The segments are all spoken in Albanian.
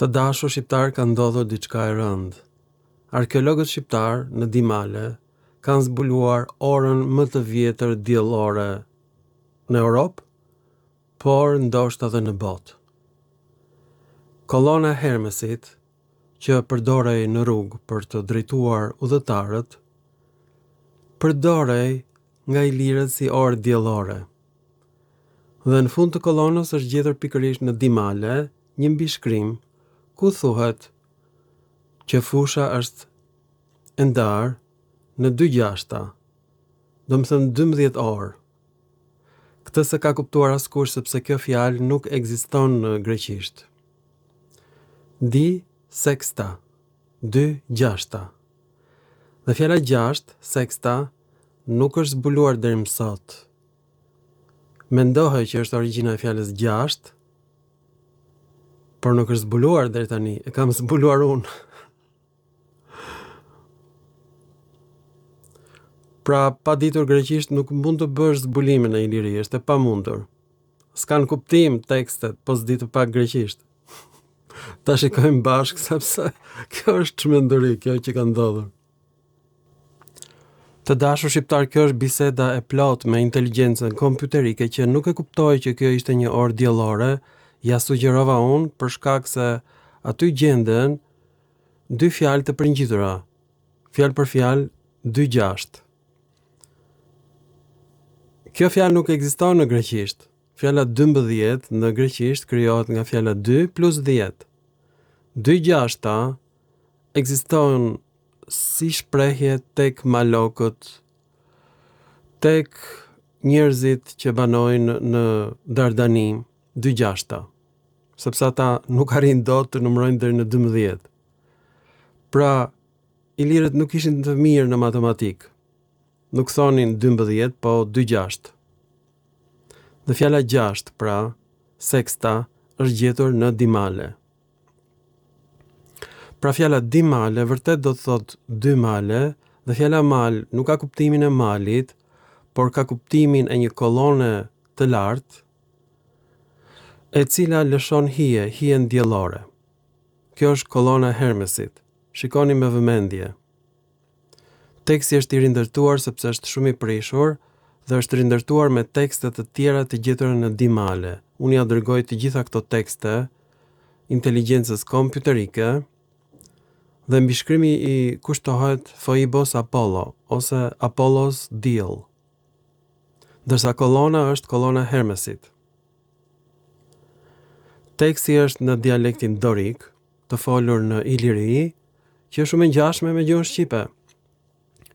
Të dashur shqiptar ka ndodhur diçka e rëndë. Arkeologët shqiptar në Dimale kanë zbuluar orën më të vjetër diellore në Europë, por ndoshta edhe në botë. Kolona e Hermesit, që përdorej në rrugë për të drejtuar udhëtarët, përdorej nga ilirët si orë diellore. Dhe në fund të kolonës është gjetur pikërisht në Dimale një mbishkrim ku thuhet që fusha është e ndarë në 2 gjashta, do më thënë 12 orë. Këtë se ka kuptuar askush sepse kjo fjalë nuk ekziston në greqisht. Di sexta, 2 gjashta. Dhe fjala 6, sexta, nuk është zbuluar deri më sot. Mendohej që është origjina e fjalës 6, por nuk është zbuluar deri tani, e kam zbuluar unë. Pra, pa ditur greqisht nuk mund të bësh zbulimin e iliri, është e pamundur. S'kan kuptim tekstet, po s'di të pak greqisht. Ta shikojmë bashkë, sepse kjo është çmenduri, kjo që ka ndodhur. Të dashur shqiptar, kjo është biseda e plot me inteligjencën kompjuterike që nuk e kuptoi që kjo ishte një orë diellore, ja sugjerova unë për shkak se aty gjenden 2 fjalë të përngjitura, fjalë për fjalë 2-6. Kjo fjalë nuk ekziston në greqisht. Fjala 12 në greqisht krijohet nga fjala 2 plus 10. 2-6 ekziston si shprehje tek malokët, tek njerëzit që banojnë në Dardani, 2-6, sepse ata nuk arrin dot të numërojnë deri në 12. Pra, ilirët nuk ishin të mirë në matematikë. Nuk thonin 12, po 2-6. Dhe fjala 6, pra, sexta, është gjetur në Dimale. Pra fjala Dimale vërtet do të thot 2 male, dhe fjala mal nuk ka kuptimin e malit, por ka kuptimin e një kolone të lartë, e cila lëshon hijen diellore. Kjo është kolona e Hermesit. Shikoni me vëmendje. Teksti është i rindërtuar sepse është shumë i prishur dhe është rindërtuar me tekste të tjera të gjetura në Dimale. Unë ja dërgoj të gjitha këto tekste inteligjencës kompjuterike dhe mbishkrimi i kushtohet Phoebos Apollo ose Apollos Diell. Ndërsa kolona është kolona e Hermesit. Teksti është në dialektin dorik, të folur në Iliri, që është shumë e ngjashme me gjuhën shqipe.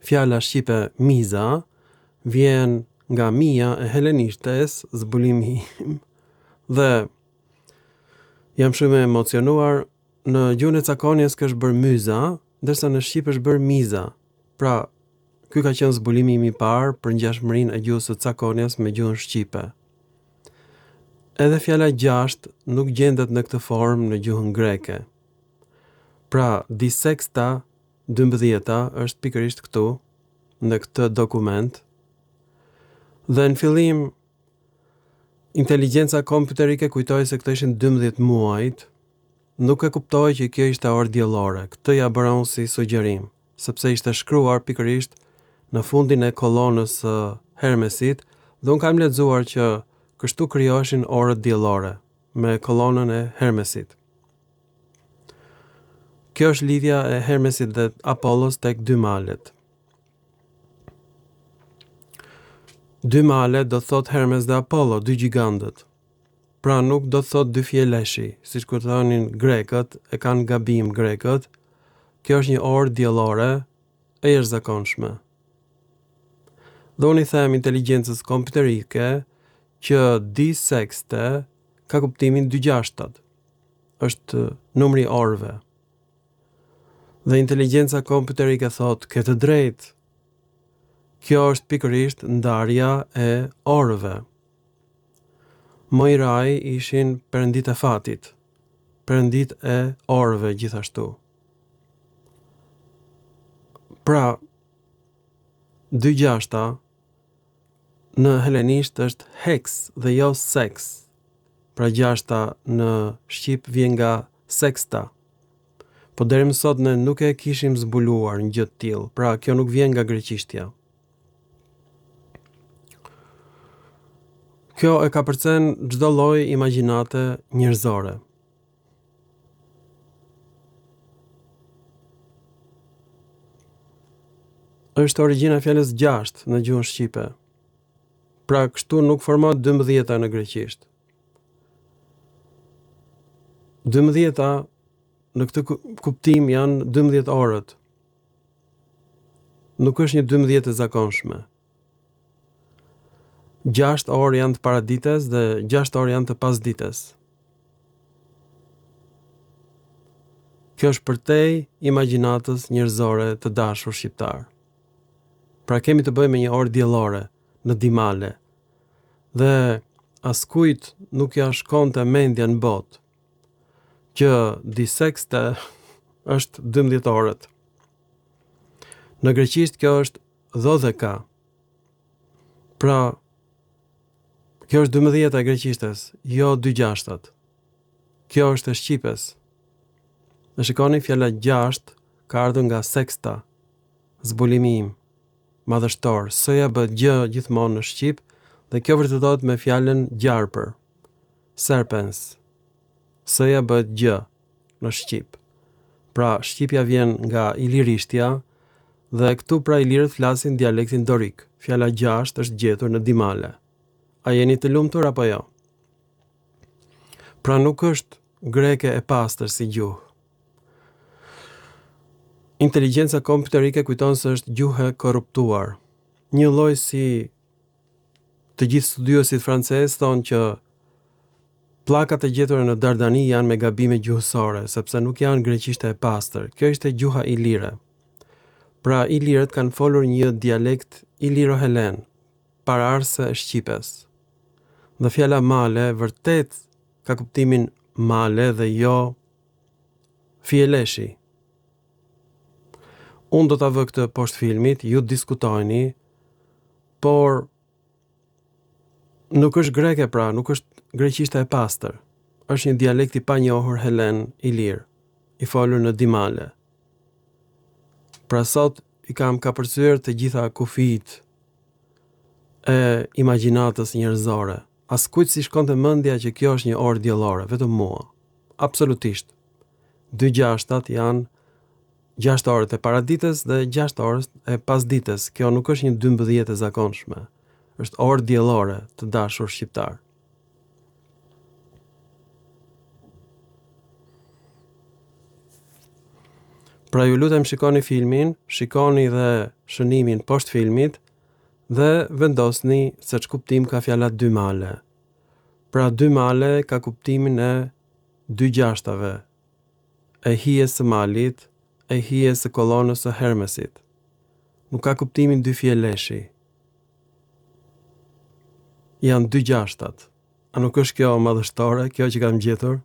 Fjala shqipe miza vjen nga mia e helenishtes, zbulimi im, dhe jam shumë emocionuar. Në gjuhën e Cakonjes është bërë myza, ndërsa në shqip është bërë miza. Pra, ky ka qenë zbulimi im i parë për ngjashmërinë e gjuhës së Cakonjes me gjuhën shqipe. Edhe fjala 6 nuk gjendet në këtë formë në gjuhën greke. Pra, di sexta, 12 është pikërisht këtu, në këtë dokument. Dhe në fillim, inteligjenca kompjuterike kujtoi se këto ishin 12 muajt, nuk e kuptoi që kjo ishte orë diellore. Këtë ja bëra unë si sugjerim, sepse ishte shkruar pikërisht në fundin e kolonës së Hermesit, dhe unë kam lexuar që kështu krijoheshin orët diellore me kolonën e Hermesit. Kjo është lidhja e Hermesit dhe Apollos tek 2 malet. 2 male do thot Hermes dhe Apollo, 2 gjigantët. Pra nuk do të thot 2 fjeleshi, siç kur thonin grekët, e kanë gabim grekët. Kjo është një orë diellore e jashtëzakonshme. Dhe unë i them inteligjencës kompjuterike që di sexte ka kuptimin 2-6. Është numri orëve. Dhe inteligjenca kompjuterike thot, ke të drejtë. Kjo është pikërisht ndarja e orëve. Mojraj ishin perëndit e fatit, perëndit e orëve gjithashtu. Pra, 2-6 në helenisht është hex dhe jo sex. Pra 6 në shqip vjen nga sexta. Po deri më sot ne nuk e kishim zbuluar një gjë të tillë, pra kjo nuk vjen nga greqishtja. Kjo e ka përcen çdo lloj imagjinate njerëzore. Është origjina e fjalës 6 në gjuhën shqipe. Pra kështu nuk formohet 12 në greqisht. 12 në këtë kuptim janë 12 orët. Nuk është një 12 e zakonshme. 6 orë janë të paradites dhe 6 orë janë të pasdites. Kjo është përtej imagjinatës njerëzore të dashur shqiptar. Pra kemi të bëjmë me një orë diellore në dimale. Dhe askujt nuk ja shkonte mendja në botë që di sexte është 12 orët. Në greqisht kjo është 12. Pra, kjo është 12 e greqishtes, jo 2/6. Kjo është e shqipes. Në shikoni fjala 6 ka ardhur nga sexta, zbulimi im, madhështor, s-ja bëhet gjë gjithmonë në shqip dhe kjo vërtetohet me fjalën gjarpër, serpens. S-ja bëhet gjë në shqip. Pra, shqipja vjen nga ilirishtja dhe këtu pra ilirët flasin dialektin dorik. Fjala 6 është gjetur në dimale. A jeni të lumtur apo jo? Pra nuk është greke e pastër si gjuhë. Inteligjenca kompjuterike kujton se është gjuhë e korruptuar. Një lloj si të gjithë studiuesit francez thonë që pllakat e gjetura në Dardani janë me gabime gjuhësore, sepse nuk janë greqishte e pastër. Kjo ishte gjuha ilire. Pra ilirët kanë folur një dialekt iliro-helen, paraardhëse e shqipes. Dhe fjala male vërtet ka kuptimin male dhe jo fieleshi. Unë do t'a vë këtë poshtë filmit, ju diskutojni, por nuk është greke pra, nuk është greqishte e pastër. Është një dialekt i panjohur helen ilir, i folur në dimale. Pra sot i kam kapërcyer të gjitha kufijt e imagjinatës njerëzore. Askujt si shkonte mendja që kjo është një orë diellore, vetëm mua. Absolutisht. 2/6 janë 6 orët e paradites dhe 6 orët e pasdites. Kjo nuk është një 12 e zakonshme. Është orë diellore të dashur shqiptar. Pra ju lutem shikoni filmin, shikoni dhe shënimin poshtë filmit dhe vendosni se ç'kuptim ka fjala 2 male. Pra 2 male ka kuptimin e 2/6-ave, e hijes së malit, e hijes së kolonës së Hermesit. Nuk ka kuptimin 2 fieleshi. Janë 2/6. A nuk është kjo madhështore, kjo që kam gjetur?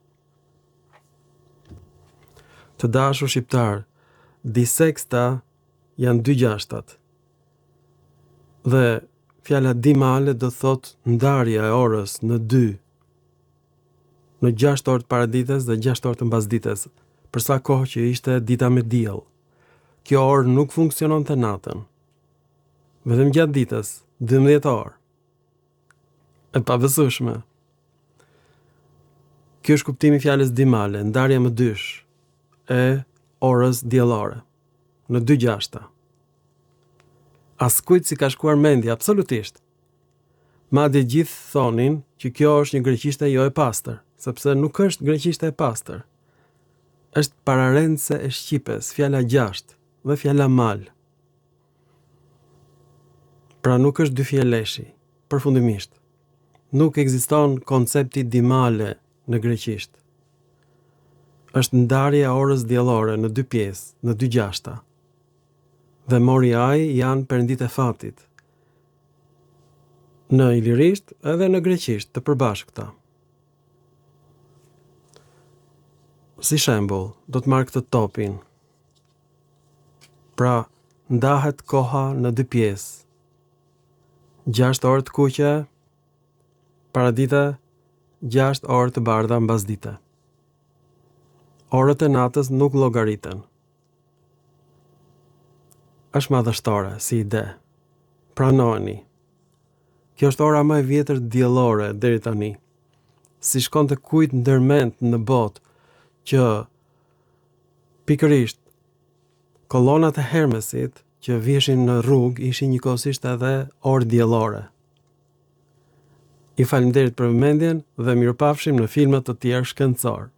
Të dashur shqiptar, di sexta janë 2/6. Dhe fjala dimale do thot ndarja e orës në 2. Në 6 orë të paradites dhe 6 orë të mbasdites, për sa kohë që ishte dita me diell. Kjo orë nuk funksionon të natën. Vetëm gjatë ditës, 12 orë. E pavësueshme. Kjo është kuptimi i fjalës dimale, ndarja më 2 e orës diellore në 2/6. Askujt si ka shkuar mendja, absolutisht. Madje gjithë thonin që kjo është një greqishte jo e pastër, sepse nuk është greqishte e pastër. Është pararendse e shqipes, fjala 6 dhe fjala mal. Pra nuk është 2 fieleshi, përfundimisht. Nuk ekziston koncepti dimale në greqisht. Është ndarja e orës diellore në 2 pjesë, në 2/6. Dhe Moriai janë perëndit e fatit. Në ilirisht edhe në greqisht të përbashkëta. Si shembull, do të marr këtë topin. Pra, ndahet koha në 2 pjesë. 6 orë të kuqe, paradite, 6 orë të bardha mbasdite. Orët e natës nuk llogariten. Është madhështore si ide. Pranojeni. Kjo është ora më e vjetër diellore deri tani. Si shkonte kujt ndërmend në botë që pikërisht kolonat e Hermesit që vjeshin në rrugë ishin njëkohësisht edhe orë diellore. I falenderit për vëmendjen dhe mirupafshim në filma të tjerë shkencor.